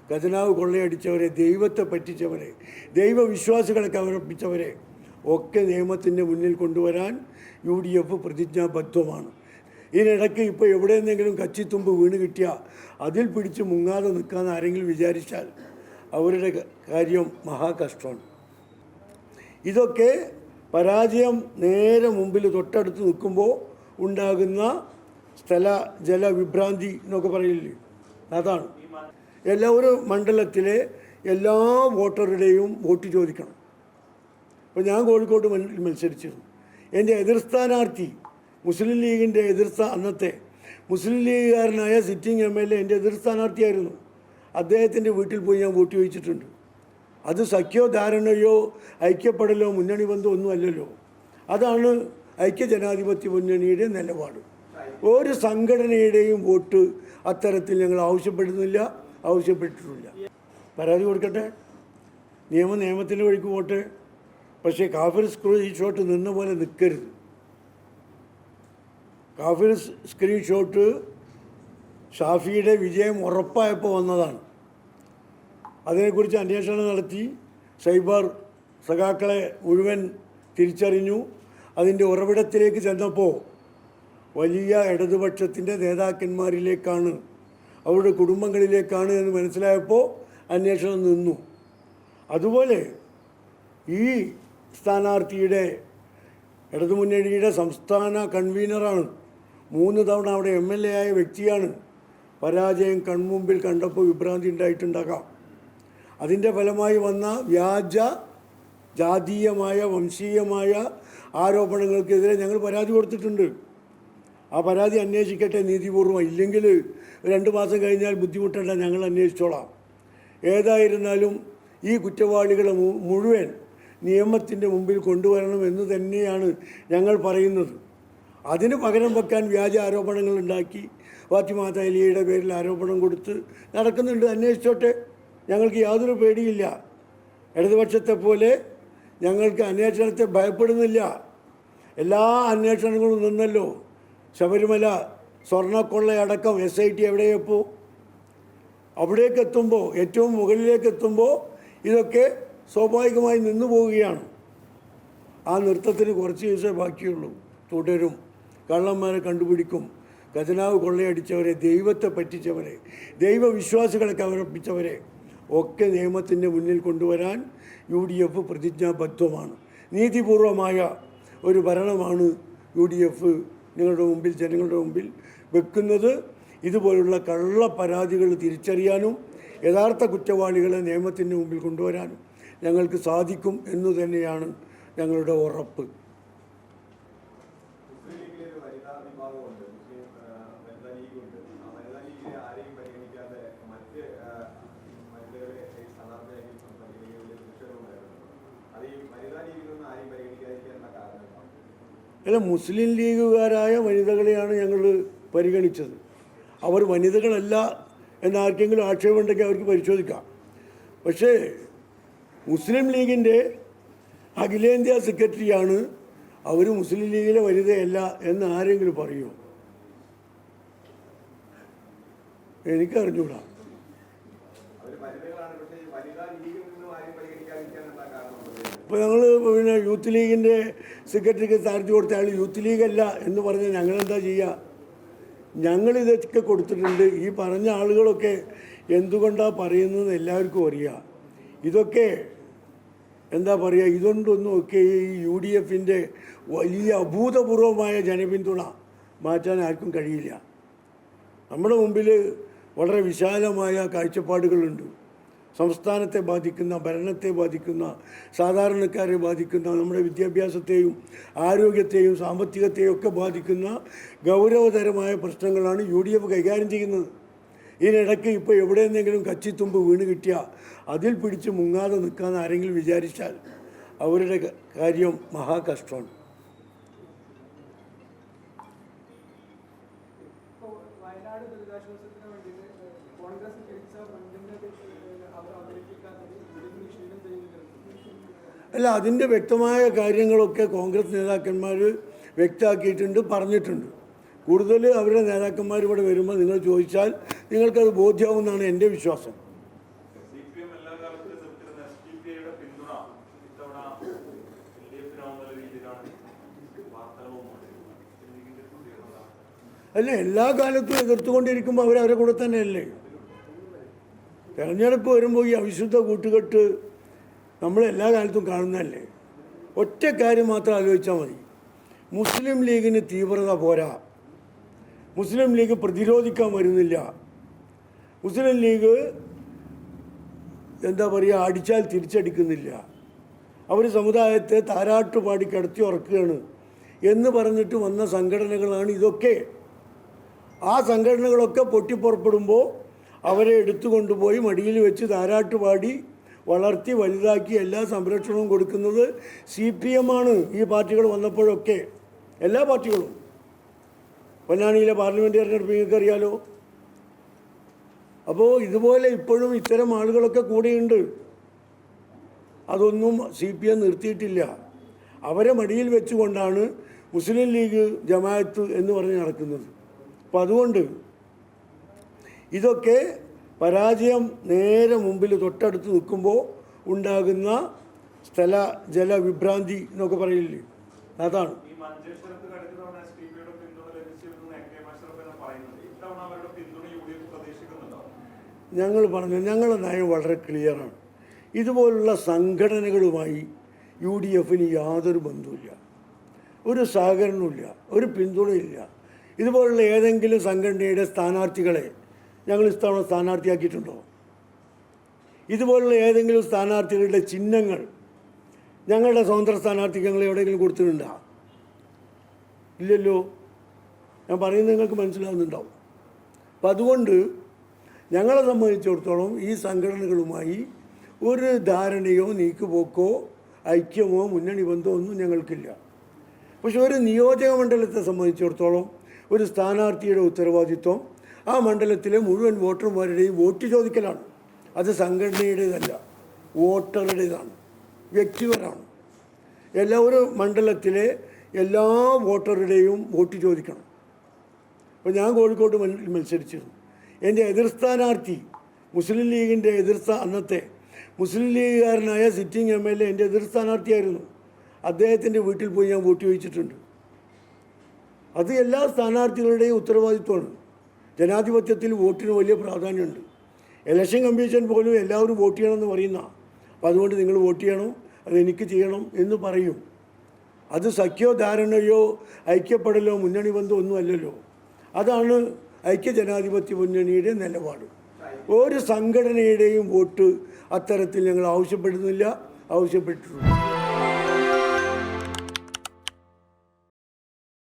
ഖജനാവ് കൊള്ളയടിച്ചവരെ, ദൈവത്തെ പറ്റിച്ചവരെ, ദൈവവിശ്വാസികളെ കവർപ്പിച്ചവരെ ഒക്കെ നിയമത്തിൻ്റെ മുന്നിൽ കൊണ്ടുവരാൻ UDF പ്രതിജ്ഞാബദ്ധമാണ്. ഇതിനിടയ്ക്ക് ഇപ്പോൾ എവിടെയെന്നെങ്കിലും കച്ചിത്തുമ്പ് വീണ് കിട്ടിയാൽ അതിൽ പിടിച്ച് മുങ്ങാതെ നിൽക്കാമെന്ന് ആരെങ്കിലും വിചാരിച്ചാൽ അവരുടെ കാര്യം മഹാകഷ്ടമാണ്. ഇതൊക്കെ പരാജയം നേരെ മുമ്പിൽ തൊട്ടടുത്ത് നിൽക്കുമ്പോൾ ഉണ്ടാകുന്ന സ്ഥല ജല വിഭ്രാന്തി എന്നൊക്കെ പറയില്ലേ, അതാണ്. ഒരു മണ്ഡലത്തിലെ എല്ലാ വോട്ടറുടെയും വോട്ട് ചോദിക്കണം. അപ്പോൾ ഞാൻ കോഴിക്കോട് മത്സരിച്ചിരുന്നു. എൻ്റെ എതിർ സ്ഥാനാർത്ഥി മുസ്ലിം ലീഗിൻ്റെ അന്നത്തെ മുസ്ലിം ലീഗുകാരനായ സിറ്റിംഗ് MLA എൻ്റെ എതിർ സ്ഥാനാർത്ഥിയായിരുന്നു. അദ്ദേഹത്തിൻ്റെ വീട്ടിൽ പോയി ഞാൻ വോട്ട് ചോദിച്ചിട്ടുണ്ട്. അത് സഖ്യോ ധാരണയോ ഐക്യപ്പെടലോ മുന്നണി ബന്ധമോ ഒന്നും അല്ലല്ലോ. അതാണ് ഐക്യജനാധിപത്യ മുന്നണിയുടെ നിലപാട്. ഒരു സംഘടനയുടെയും വോട്ട് അത്തരത്തിൽ ഞങ്ങൾ ആവശ്യപ്പെട്ടിട്ടില്ല. പരാതി കൊടുക്കട്ടെ, നിയമത്തിൻ്റെ വഴിക്ക് പോട്ടെ. പക്ഷേ കാഫിർ സ്ക്രീൻഷോട്ട് നിന്ന പോലെ നിൽക്കരുത്. കാഫിർ സ്ക്രീൻഷോട്ട് ഷാഫിയുടെ വിജയം ഉറപ്പായപ്പോൾ വന്നതാണ്. അതിനെക്കുറിച്ച് അന്വേഷണം നടത്തി സൈബർ സഖാക്കളെ മുഴുവൻ തിരിച്ചറിഞ്ഞു. അതിൻ്റെ ഉറവിടത്തിലേക്ക് ചെന്നപ്പോൾ വലിയ ഇടതുപക്ഷത്തിൻ്റെ നേതാക്കന്മാരിലേക്കാണ്, അവരുടെ കുടുംബങ്ങളിലേക്കാണ് എന്ന് മനസ്സിലായപ്പോൾ അന്വേഷണം നിന്നു. അതുപോലെ ഈ സ്ഥാനാർത്ഥിയുടെ ഇടതുമുന്നണിയുടെ സംസ്ഥാന കൺവീനറാണ്, 3 തവണ അവിടെ MLA ആയ വ്യക്തിയാണ്. പരാജയം കൺമുമ്പിൽ കണ്ടപ്പോൾ വിഭ്രാന്തി ഉണ്ടായിട്ടുണ്ടാകാം. അതിൻ്റെ ഫലമായി വന്ന വ്യാജ ജാതീയമായ വംശീയമായ ആരോപണങ്ങൾക്കെതിരെ ഞങ്ങൾ പരാതി കൊടുത്തിട്ടുണ്ട്. ആ പരാതി അന്വേഷിക്കട്ടെ നീതിപൂർവ്വം. ഇല്ലെങ്കിൽ 2 മാസം കഴിഞ്ഞാൽ ബുദ്ധിമുട്ടേണ്ട, ഞങ്ങൾ അന്വേഷിച്ചോളാം. ഏതായിരുന്നാലും ഈ കുറ്റവാളികളെ മുഴുവൻ നിയമത്തിൻ്റെ മുമ്പിൽ കൊണ്ടുവരണം എന്ന് തന്നെയാണ് ഞങ്ങൾ പറയുന്നത്. അതിന് പകരം വെക്കാൻ വ്യാജ ആരോപണങ്ങൾ ഉണ്ടാക്കി ഫാത്തിമ തഹ്ലിയയുടെ പേരിൽ ആരോപണം കൊടുത്ത് നടക്കുന്നുണ്ട്. അന്വേഷിച്ചോട്ടെ, ഞങ്ങൾക്ക് യാതൊരു പേടിയില്ല. ഇടതുപക്ഷത്തെ പോലെ ഞങ്ങൾക്ക് അന്വേഷണത്തെ ഭയപ്പെടുന്നില്ല. എല്ലാ അന്വേഷണങ്ങളും നിന്നല്ലോ. ശബരിമല സ്വർണ്ണക്കൊള്ളയടക്കം SIT എവിടെയപ്പോൾ അവിടേക്ക് എത്തുമ്പോൾ, ഏറ്റവും മുകളിലേക്ക് എത്തുമ്പോൾ ഇതൊക്കെ സ്വാഭാവികമായി നിന്നു പോവുകയാണ്. ആ നൃത്തത്തിന് കുറച്ച് ദിവസമേ ബാക്കിയുള്ളൂ. തുടരും. കള്ളന്മാരെ കണ്ടുപിടിക്കും. ഖജനാവ് കൊള്ളയടിച്ചവരെ, ദൈവത്തെ പറ്റിച്ചവരെ, ദൈവവിശ്വാസികളെ കവർപ്പിച്ചവരെ ഒക്കെ നിയമത്തിൻ്റെ മുന്നിൽ കൊണ്ടുവരാൻ UDF പ്രതിജ്ഞാബദ്ധമാണ്. നീതിപൂർവമായ ഒരു ഭരണമാണ് UDF നിങ്ങളുടെ മുമ്പിൽ, ജനങ്ങളുടെ മുമ്പിൽ വെക്കുന്നത്. ഇതുപോലുള്ള കള്ള പരാതികൾ തിരിച്ചറിയാനും യഥാർത്ഥ കുറ്റവാളികളെ നിയമത്തിൻ്റെ മുമ്പിൽ കൊണ്ടുവരാനും ഞങ്ങൾക്ക് സാധിക്കും എന്നു തന്നെയാണ് ഞങ്ങളുടെ ഉറപ്പ്. അല്ല, മുസ്ലിം ലീഗുകാരായ വനിതകളെയാണ് ഞങ്ങൾ പരിഗണിച്ചത്. അവർ വനിതകളല്ല എന്നാർക്കെങ്കിലും ആക്ഷേപമുണ്ടെങ്കിൽ അവർക്ക് പരിശോധിക്കാം. പക്ഷേ മുസ്ലിം ലീഗിൻ്റെ അഖിലേന്ത്യാ സെക്രട്ടറിയാണ്, അവർ മുസ്ലിം ലീഗിലെ വനിതയല്ല എന്ന് ആരെങ്കിലും പറയുമോ? എനിക്കറിഞ്ഞൂടാ. ഇപ്പോൾ ഞങ്ങൾ യൂത്ത് ലീഗിൻ്റെ സെക്രട്ടറിക്ക് സ്ഥാനത്ത് കൊടുത്ത ആൾ യൂത്ത് ലീഗല്ല എന്ന് പറഞ്ഞാൽ ഞങ്ങളെന്താ ചെയ്യുക? ഞങ്ങളിതൊക്കെ കൊടുത്തിട്ടുണ്ട്. ഈ പറഞ്ഞ ആളുകളൊക്കെ എന്തുകൊണ്ടാണ് പറയുന്നതെന്ന് എല്ലാവർക്കും അറിയാം. ഇതൊക്കെ എന്താ പറയുക, ഇതുകൊണ്ടൊന്നുമൊക്കെ ഈ UDFൻ്റെ വലിയ അഭൂതപൂർവമായ ജനപിന്തുണ മാറ്റാൻ ആർക്കും കഴിയില്ല. നമ്മുടെ മുമ്പിൽ വളരെ വിശാലമായ കാഴ്ചപ്പാടുകളുണ്ട്. സംസ്ഥാനത്തെ ബാധിക്കുന്ന, ഭരണത്തെ ബാധിക്കുന്ന, സാധാരണക്കാരെ ബാധിക്കുന്ന, നമ്മുടെ വിദ്യാഭ്യാസത്തെയും ആരോഗ്യത്തെയും സാമ്പത്തികത്തെയും ഒക്കെ ബാധിക്കുന്ന ഗൗരവതരമായ പ്രശ്നങ്ങളാണ് UDF കൈകാര്യം ചെയ്യുന്നത്. ഇതിനിടയ്ക്ക് ഇപ്പോൾ എവിടെയെന്നെങ്കിലും കച്ചിത്തുമ്പ് വീണ് കിട്ടിയാൽ അതിൽ പിടിച്ച് മുങ്ങാതെ നിൽക്കാമെന്ന് ആരെങ്കിലും വിചാരിച്ചാൽ അവരുടെ കാര്യം മഹാകഷ്ടമാണ്. അല്ല, അതിൻ്റെ വ്യക്തമായ കാര്യങ്ങളൊക്കെ കോൺഗ്രസ് നേതാക്കന്മാർ വ്യക്തമാക്കിയിട്ടുണ്ട്, പറഞ്ഞിട്ടുണ്ട്. കൂടുതൽ അവരുടെ നേതാക്കന്മാർ ഇവിടെ വരുമ്പോൾ നിങ്ങൾ ചോദിച്ചാൽ നിങ്ങൾക്കത് ബോധ്യമാവുമെന്നാണ് എൻ്റെ വിശ്വാസം. അല്ല, എല്ലാ കാലത്തും എതിർത്തുകൊണ്ടിരിക്കുമ്പോൾ അവരവരെ കൂടെ തന്നെയല്ലേ. തെരഞ്ഞെടുപ്പ് വരുമ്പോൾ ഈ അവിശുദ്ധ കൂട്ടുകെട്ട് നമ്മൾ എല്ലാ കാലത്തും കാണുന്നതല്ലേ. ഒറ്റ കാര്യം മാത്രം ആലോചിച്ചാൽ മതി. മുസ്ലിം ലീഗിന് തീവ്രത പോരാ, മുസ്ലിം ലീഗ് പ്രതിരോധിക്കാൻ വരുന്നില്ല, മുസ്ലിം ലീഗ് എന്താ പറയുക, അടിച്ചാൽ തിരിച്ചടിക്കുന്നില്ല, അവർ സമുദായത്തെ താരാട്ടുപാടി കിടത്തി ഉറക്കുകയാണ് എന്ന് പറഞ്ഞിട്ട് വന്ന സംഘടനകളാണ് ഇതൊക്കെ. ആ സംഘടനകളൊക്കെ പൊട്ടിപ്പുറപ്പെടുമ്പോൾ അവരെ എടുത്തുകൊണ്ടുപോയി മടിയിൽ വെച്ച് താരാട്ടുപാടി വളർത്തി വലുതാക്കി എല്ലാ സംരക്ഷണവും കൊടുക്കുന്നത് CPM ആണ്. ഈ പാർട്ടികൾ വന്നപ്പോഴൊക്കെ എല്ലാ പാർട്ടികളും. പൊന്നാനിയിലെ പാർലമെൻറ്റ് തെരഞ്ഞെടുപ്പ് നിങ്ങൾക്ക് അറിയാലോ. അപ്പോൾ ഇതുപോലെ ഇപ്പോഴും ഇത്തരം ആളുകളൊക്കെ കൂടെയുണ്ട്. അതൊന്നും CPM നിർത്തിയിട്ടില്ല. അവരെ മടിയിൽ വെച്ചുകൊണ്ടാണ് മുസ്ലിം ലീഗ് ജമാഅത്ത് എന്ന് പറഞ്ഞ് നടക്കുന്നത്. അപ്പോൾ അതുകൊണ്ട് ഇതൊക്കെ പരാജയം നേരെ മുമ്പിൽ തൊട്ടടുത്ത് നിൽക്കുമ്പോൾ ഉണ്ടാകുന്ന സ്ഥല ജല വിഭ്രാന്തി എന്നൊക്കെ പറയില്ലേ, അതാണ്. ഞങ്ങൾ പറഞ്ഞു, ഞങ്ങളുടെ നയം വളരെ ക്ലിയറാണ്. ഇതുപോലുള്ള സംഘടനകളുമായി UDFന് യാതൊരു ബന്ധവുമില്ല, ഒരു സഹകരണവുമില്ല, ഒരു പിന്തുണയില്ല. ഇതുപോലുള്ള ഏതെങ്കിലും സംഘടനയുടെ സ്ഥാനാർത്ഥികളെ ഞങ്ങൾ ഇത്തവണ സ്ഥാനാർത്ഥിയാക്കിയിട്ടുണ്ടോ? ഇതുപോലുള്ള ഏതെങ്കിലും സ്ഥാനാർത്ഥികളുടെ ചിഹ്നങ്ങൾ ഞങ്ങളുടെ സ്വതന്ത്ര സ്ഥാനാർത്ഥിക്ക് ഞങ്ങൾ എവിടെയെങ്കിലും കൊടുത്തിട്ടുണ്ടോ? ഇല്ലല്ലോ. ഞാൻ പറയുന്നത് നിങ്ങൾക്ക് മനസ്സിലാവുന്നുണ്ടാവും. അപ്പം അതുകൊണ്ട് ഞങ്ങളെ സംബന്ധിച്ചിടത്തോളം ഈ സംഘടനകളുമായി ഒരു ധാരണയോ നീക്കുപോക്കോ ഐക്യമോ മുന്നണി ബന്ധമോ ഒന്നും ഞങ്ങൾക്കില്ല. പക്ഷെ ഒരു നിയോജക മണ്ഡലത്തെ സംബന്ധിച്ചിടത്തോളം ഒരു സ്ഥാനാർത്ഥിയുടെ ഉത്തരവാദിത്വം ആ മണ്ഡലത്തിലെ മുഴുവൻ വോട്ടർമാരുടെയും വോട്ട് ചോദിക്കലാണ്. അത് സംഘടനയുടേതല്ല, വോട്ടറുടേതാണ്, വ്യക്തിപരമാണ്. ഒരു മണ്ഡലത്തിലെ എല്ലാ വോട്ടറുടെയും വോട്ട് ചോദിക്കണം. അപ്പോൾ ഞാൻ കോഴിക്കോട് മത്സരിച്ചിരുന്നു. എൻ്റെ എതിർ സ്ഥാനാർത്ഥി മുസ്ലിം ലീഗിൻ്റെ അന്നത്തെ മുസ്ലിം ലീഗുകാരനായ സിറ്റിംഗ് MLA എൻ്റെ എതിർ സ്ഥാനാർത്ഥിയായിരുന്നു. അദ്ദേഹത്തിൻ്റെ വീട്ടിൽ പോയി ഞാൻ വോട്ട് ചോദിച്ചിട്ടുണ്ട്. അത് എല്ലാ സ്ഥാനാർത്ഥികളുടെയും ഉത്തരവാദിത്വമാണ്. ജനാധിപത്യത്തിൽ വോട്ടിന് വലിയ പ്രാധാന്യമുണ്ട്. ഇലക്ഷൻ കമ്മീഷൻ പോലും എല്ലാവരും വോട്ട് ചെയ്യണമെന്ന് പറയുന്ന, അപ്പോൾ അതുകൊണ്ട് നിങ്ങൾ വോട്ട് ചെയ്യണം, അതെനിക്ക് ചെയ്യണം എന്ന് പറയും. അത് സഖ്യോ ധാരണയോ ഐക്യപ്പെടലോ മുന്നണി ബന്ധമോ ഒന്നും അല്ലല്ലോ. അതാണ് ഐക്യ ജനാധിപത്യ മുന്നണിയുടെ നിലപാട്. ഒരു സംഘടനയുടെയും വോട്ട് അത്തരത്തിൽ ഞങ്ങൾ ആവശ്യപ്പെടുന്നില്ല, ആവശ്യപ്പെട്ടിട്ടുണ്ട്.